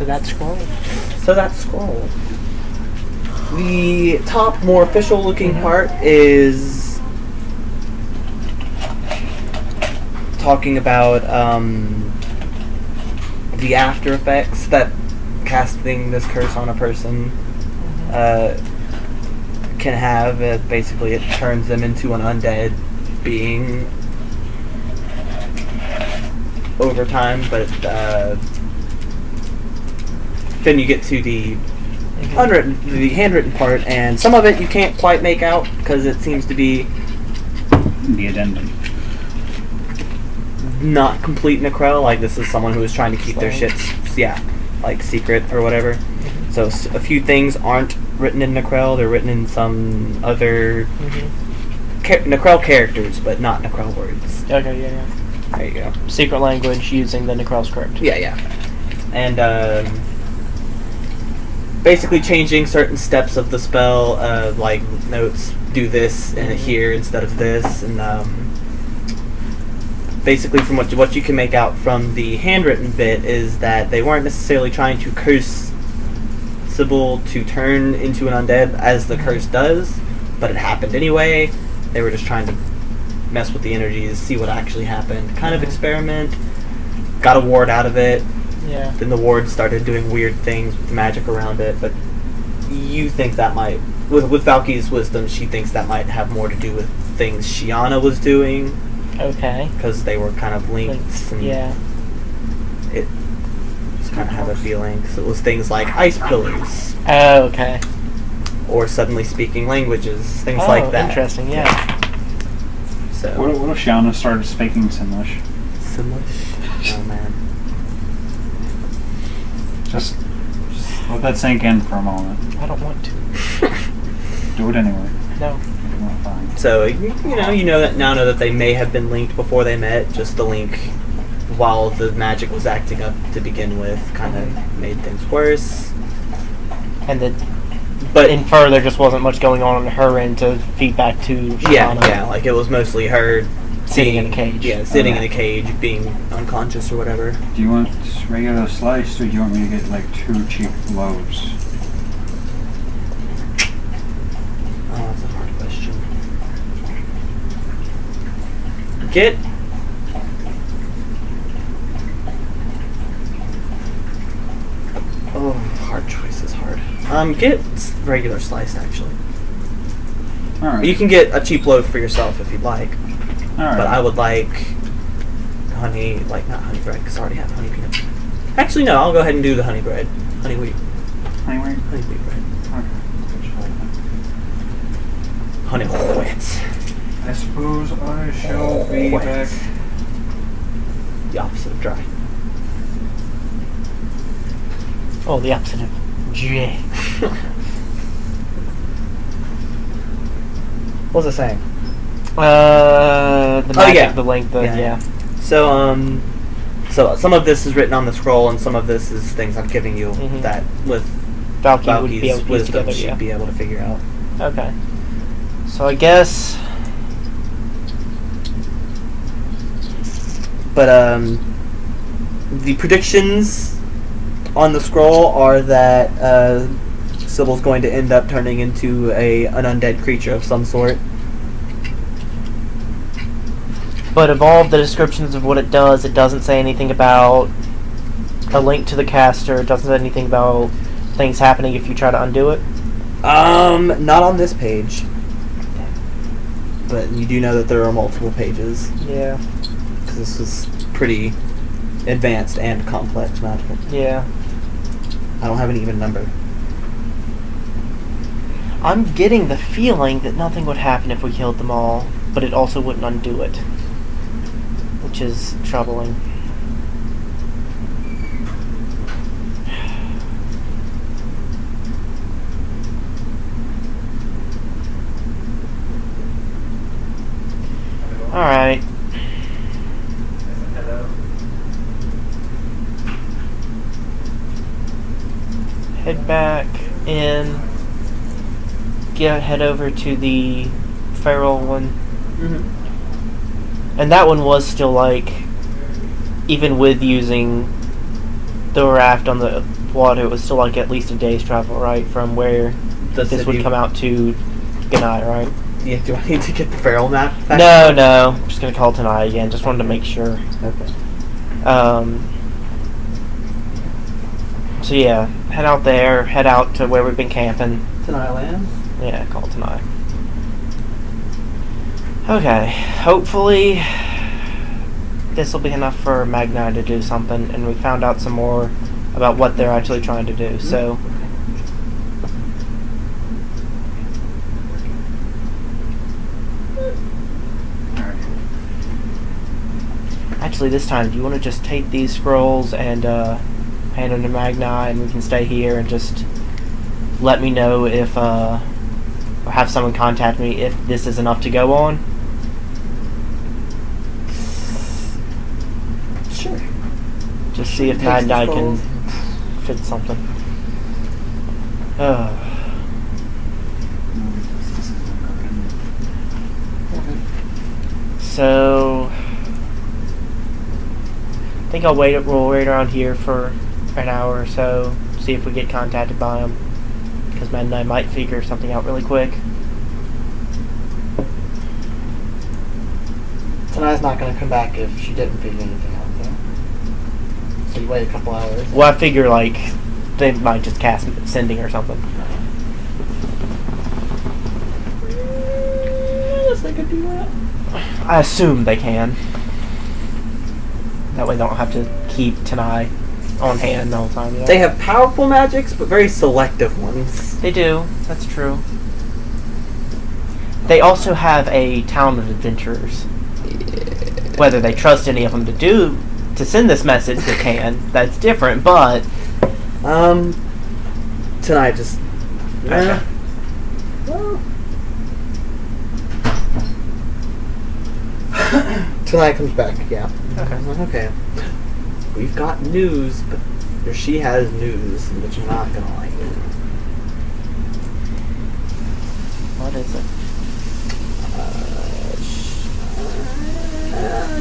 So that scroll. The top, more official-looking part is talking about the after effects that casting this curse on a person can have. Basically, it turns them into an undead being over time, but then you get to the handwritten part, and some of it you can't quite make out because it seems to be the addendum. Not complete Necrel. Like, this is someone who is trying to keep their shit, like secret or whatever. So a few things aren't written in Necrel; they're written in some other Necrel characters, but not Necrel words. Okay, yeah. There you go. Secret language using the Necrel script. Yeah. And basically changing certain steps of the spell, like notes, do this and here instead of this, and basically from what you can make out from the handwritten bit is that they weren't necessarily trying to curse Sybil to turn into an undead as the curse does, but it happened anyway. They were just trying to mess with the energies, see what actually happened, kind of experiment. Got a ward out of it. Yeah. Then the ward started doing weird things with magic around it, but you think that might, with Valky's wisdom, she thinks that might have more to do with things Shiana was doing. Okay. Because they were kind of linked. And yeah. It just kind of had a feeling. So it was things like ice pillars. Oh, okay. Or suddenly speaking languages, things like that. Interesting, yeah. So. What if Shiana started speaking Simlish? Simlish? Oh, man. Just let that sink in for a moment. I don't want to. Do it anyway. No. Fine. So you know that they may have been linked before they met. Just the link, while the magic was acting up to begin with, kind of made things worse. And but in further, there just wasn't much going on her end to feed back to Shiana. Yeah. Like it was mostly her sitting in a cage. Yeah, sitting in a cage, being unconscious or whatever. Do you want regular sliced, or do you want me to get like 2 cheap loaves? Oh, that's a hard question. Get hard choice is hard. Get regular sliced actually. All right. You can get a cheap loaf for yourself if you'd like. All right. But I would like honey, like not honey bread, because I already have honey peanuts. Actually, no, I'll go ahead and do the honey bread. Honey wheat. Honey wheat? Honey wheat bread. Okay. Honey wheat. I suppose I shall be back. The opposite of dry. Oh, the opposite of J. What was I saying? The magic, yeah. the length, yeah. So, so some of this is written on the scroll, and some of this is things I'm giving you that with Valky would be able to piece wisdom together, she'd be able to figure out. Okay. So I guess... But, the predictions on the scroll are that, Sybil's going to end up turning into an undead creature of some sort. But of all of the descriptions of what it doesn't say anything about a link to the caster. It doesn't say anything about things happening if you try to undo it. Not on this page. But you do know that there are multiple pages. Yeah. Because this is pretty advanced and complex magic. Yeah. I don't have an even number. I'm getting the feeling that nothing would happen if we killed them all, but it also wouldn't undo it. Which is troubling. Alright. Head back in. Head over to the feral one. Mm-hmm. And that one was still like, even with using the raft on the water, it was still like at least a day's travel, right? From where The this city- would come out to Ganai, right? Yeah, do I need to get the feral map back? No. I'm just gonna call tonight again. Just wanted to make sure. Okay. So yeah, head out there. Head out to where we've been camping. Tonight lands? Yeah, call tonight. Okay. Hopefully, this will be enough for Magni to do something, and we found out some more about what they're actually trying to do. So. Actually, this time, do you want to just take these scrolls and hand them to Magni, and we can stay here and just let me know if, or have someone contact me if this is enough to go on? Sure. Just see if Take some Magni can scrolls. fit something. So, I think we'll wait around here for an hour or so, see if we get contacted by them, because Magni might figure something out really quick. Tonight's not going to come back if she didn't figure anything out, though. So you wait a couple hours. Well, I figure, like, they might just cast sending or something. Yes, they could do that. I assume they can. That way they don't have to keep Tanai on hand the whole time. You know? They have powerful magics, but very selective ones. They do. That's true. They also have a town of adventurers. Whether they trust any of them to send this message, they can. That's different, but... Tonight just... Okay. Well... Tonight comes back, yeah. Okay. Okay. We've got news, but... Or she has news, but you're not gonna like it. What is it?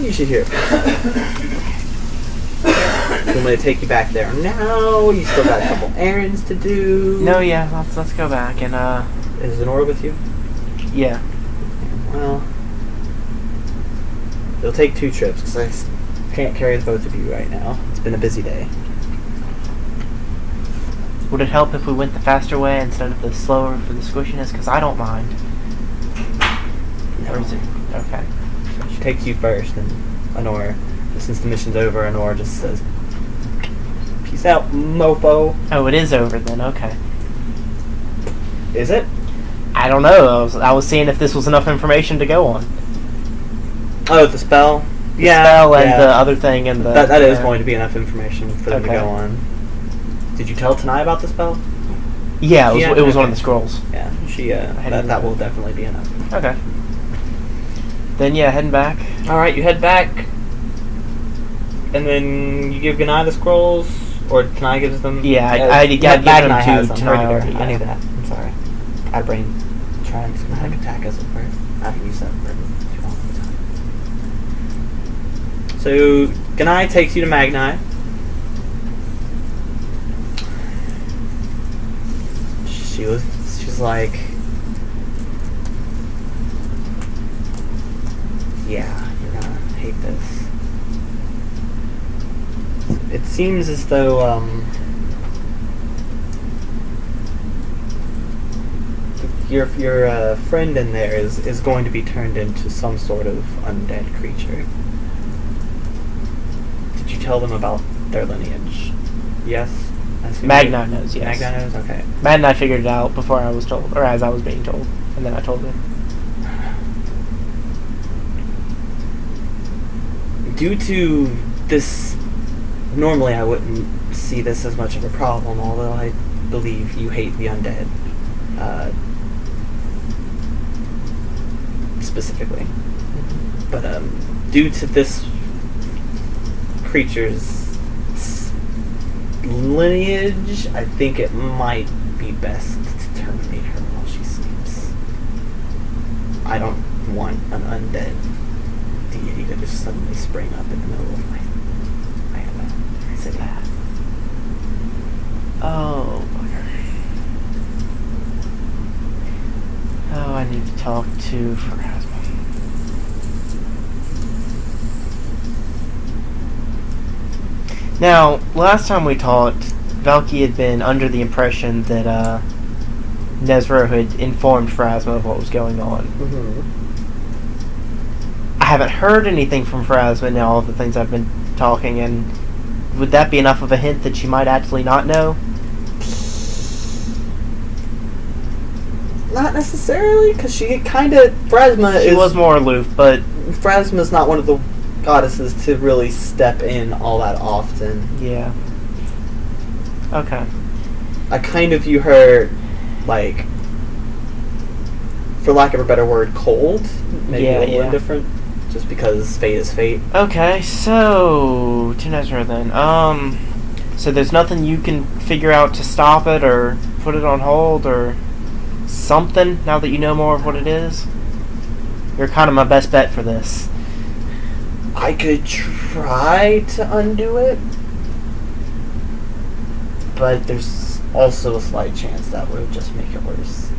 You should hear it. You want me to take you back there now? You still got a couple errands to do. No, yeah, let's go back and Is Zenora with you? yeah. Well, it'll take 2 trips because I can't carry the both of you right now. It's been a busy day. Would it help if we went the faster way instead of the slower for the squishiness? Because I don't mind. No. Or is it? Okay. She takes you first, and Honor, since the mission's over, Honor just says, "Peace out, mofo." Oh, it is over then. Okay. Is it? I don't know. I was seeing if this was enough information to go on. Oh, the spell? The spell and the other thing and the... That is going to be enough information for them to Okay. go on. Did you tell Tanai about the spell? Yeah, it was one of okay. the scrolls. Yeah, that will definitely be enough. Okay. Then yeah, heading back. Alright, you head back, and then you give Ganai the scrolls, or Tanai gives them? Yeah, I'd given them Magnai has to them. Tanai already. I knew Yeah. that. I'm sorry. I had a brain trying schematic attack as a word. I haven't used that word in too long of a time. So, Ganai takes you to Magnai. She's like, yeah, you're gonna hate this. It seems as though, your friend in there is going to be turned into some sort of undead creature. Did you tell them about their lineage? Yes? Magni knows, yes. Magni knows? Okay. Matt and I figured it out before I was told, or as I was being told, and then I told him. Due to this, normally I wouldn't see this as much of a problem, although I believe you hate the undead. Specifically. But due to this creature's lineage, I think it might be best to terminate her while she sleeps. I don't want an undead deity to just suddenly spring up in the middle of my city. talk to Phrasma. Now, last time we talked, Valky had been under the impression that Nezro had informed Phrasma of what was going on. Mm-hmm. I haven't heard anything from Phrasma in all of the things I've been talking, and would that be enough of a hint that she might actually not know? Not necessarily, because she kind of... She was more aloof, but... Phrasma's not one of the goddesses to really step in all that often. Yeah. Okay. I kind of view her, like, for lack of a better word, cold. Maybe a little indifferent. Just because fate is fate. Okay, so... to Nezra then. So there's nothing you can figure out to stop it, or put it on hold, or something, now that you know more of what it is? You're kind of my best bet for this. I could try to undo it, but there's also a slight chance that would just make it worse.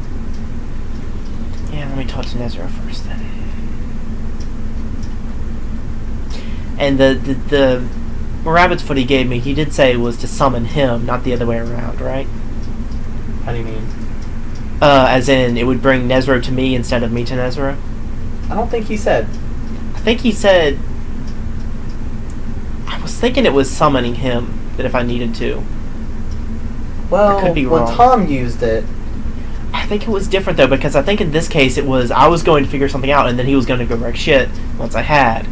Yeah, let me talk to Nezra first then. And the rabbit's foot he gave me, he did say was to summon him, not the other way around, right? How do you mean? As in, it would bring Nezra to me instead of me to Nezra? I don't think he said. I think he said... I was thinking it was summoning him, that if I needed to. Well, I could be when wrong. Tom used it... I think it was different, though, because I think in this case it was I was going to figure something out, and then he was going to go wreck shit once I had.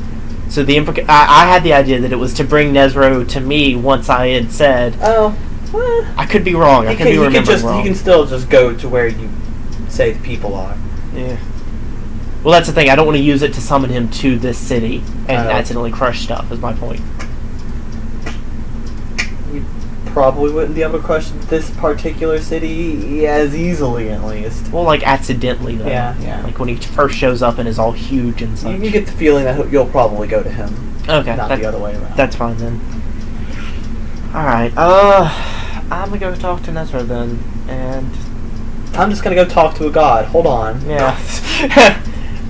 So the I had the idea that it was to bring Nezro to me once I had said... Oh, I could be wrong. I could be remembering wrong. He can still just go to where you say the people are. Yeah. Well, that's the thing. I don't want to use it to summon him to this city and accidentally crush stuff, is my point. You probably wouldn't be able to crush this particular city as easily, at least. Well, like, accidentally, though. Yeah. Like, when he first shows up and is all huge and such. You get the feeling that you'll probably go to him. Okay. Not the other way around. That's fine, then. Alright, I'm gonna go talk to Nezra, then, and... I'm just gonna go talk to a god. Hold on. Yeah.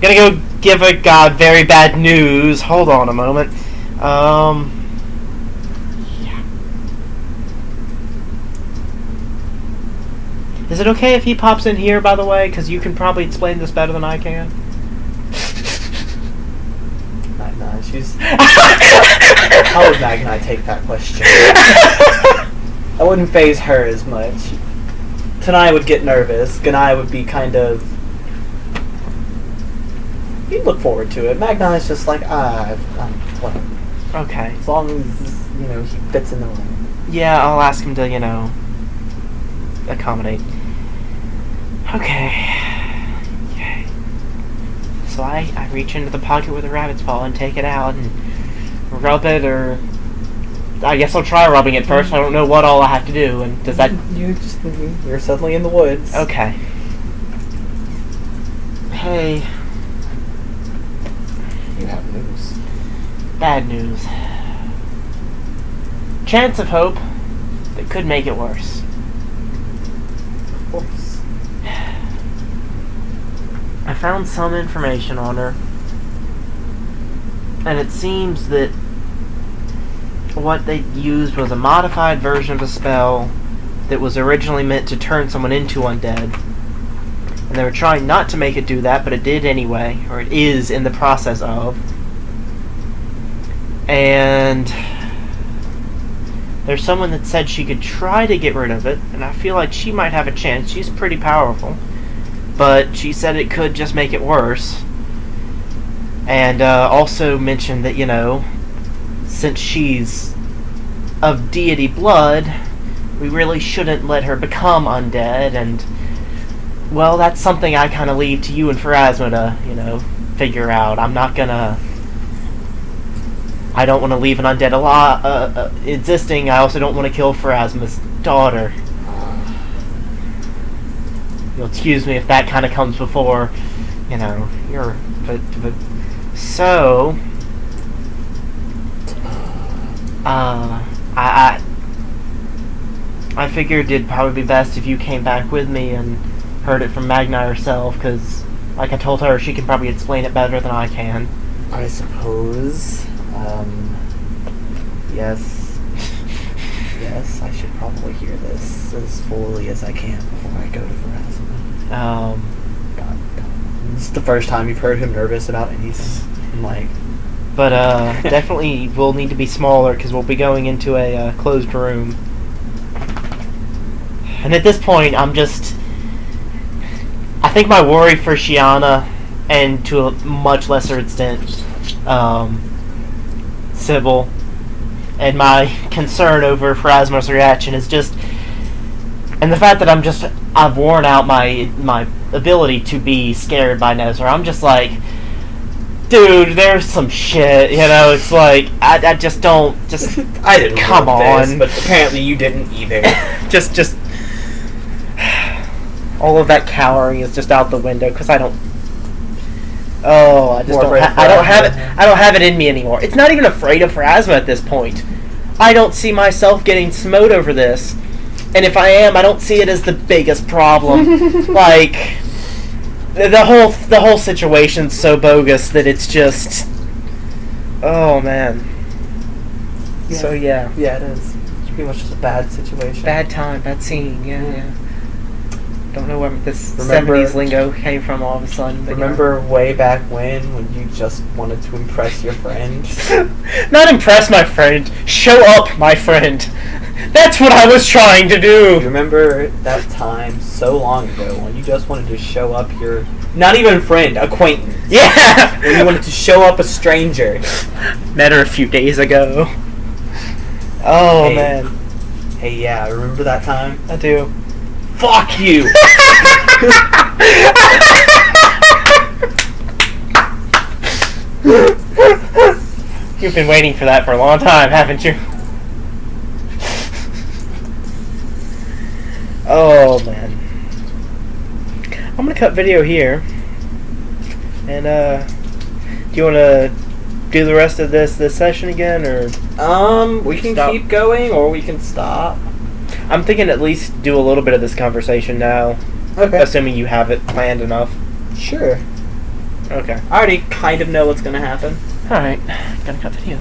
Gonna go give a god very bad news. Hold on a moment. Yeah. Is it okay if he pops in here, by the way? Because you can probably explain this better than I can. Magni, she's... How would Magni take that question? I wouldn't phase her as much. Tanai would get nervous. Ganai would be kind of... He'd look forward to it. Magni's just like, whatever. Okay. As long as, he fits in the room. Yeah, I'll ask him to, accommodate. Okay. So I reach into the pocket with a rabbit's paw and take it out and rub it, or... I guess I'll try rubbing it first. I don't know what all I have to do, and does that... You're suddenly in the woods. Okay. Hey. You have news. Bad news. Chance of hope that could make it worse. Of course. I found some information on her, and it seems that what they used was a modified version of a spell that was originally meant to turn someone into undead. And they were trying not to make it do that, but it did anyway, or it is in the process of. And there's someone that said she could try to get rid of it, and I feel like she might have a chance. She's pretty powerful. But she said it could just make it worse. And also mentioned that, since she's of deity blood, we really shouldn't let her become undead, and, well, that's something I kind of leave to you and Phrasma to, figure out. I'm not gonna... I don't want to leave an undead existing. I also don't want to kill Phrasma's daughter. You'll excuse me if that kind of comes before, your... But so... I figured it'd probably be best if you came back with me and heard it from Magni herself, because Like I told her, she can probably explain it better than I can. I suppose. Yes. Yes, I should probably hear this as fully as I can before I go to Pharasma. God. This is the first time you've heard him nervous about anything. I'm like... But definitely we'll need to be smaller because we'll be going into a closed room. And at this point, I think my worry for Shiana, and to a much lesser extent, Sybil, and my concern over Pharasma's reaction is just, and the fact that I've worn out my ability to be scared by Nezra. I'm just like, dude, there's some shit, it's like, I just don't, I didn't come want on. this, but apparently you didn't either. just all of that cowering is just out the window because I don't have it in me anymore. It's not even afraid of Pharasma at this point. I don't see myself getting smote over this, and if I am, I don't see it as the biggest problem. Like the whole situation's so bogus that it's just, oh man. Yeah. So yeah, it is. It's pretty much just a bad situation. bad time, bad scene. Yeah. Don't know where this Remember- 70s lingo came from all of a sudden. But Remember way back when you just wanted to impress your friend? Not impress my friend. Show up, my friend. That's what I was trying to You do. remember that time so long ago when you just wanted to show up your... Not even friend, acquaintance. Yeah. When you wanted to show up a stranger. Met her a few days ago. Oh, Hey. man. Hey, yeah, remember that time? I do. Fuck you! You've been waiting for that for a long time, haven't you? Oh, man. I'm gonna cut video here. And, do you want to do the rest of this session again, or? We can Stop. keep going, or we can stop. I'm thinking at least do a little bit of this conversation now, Okay. assuming you have it planned enough. Sure. Okay. I already kind of know what's gonna happen. Alright, gonna cut video.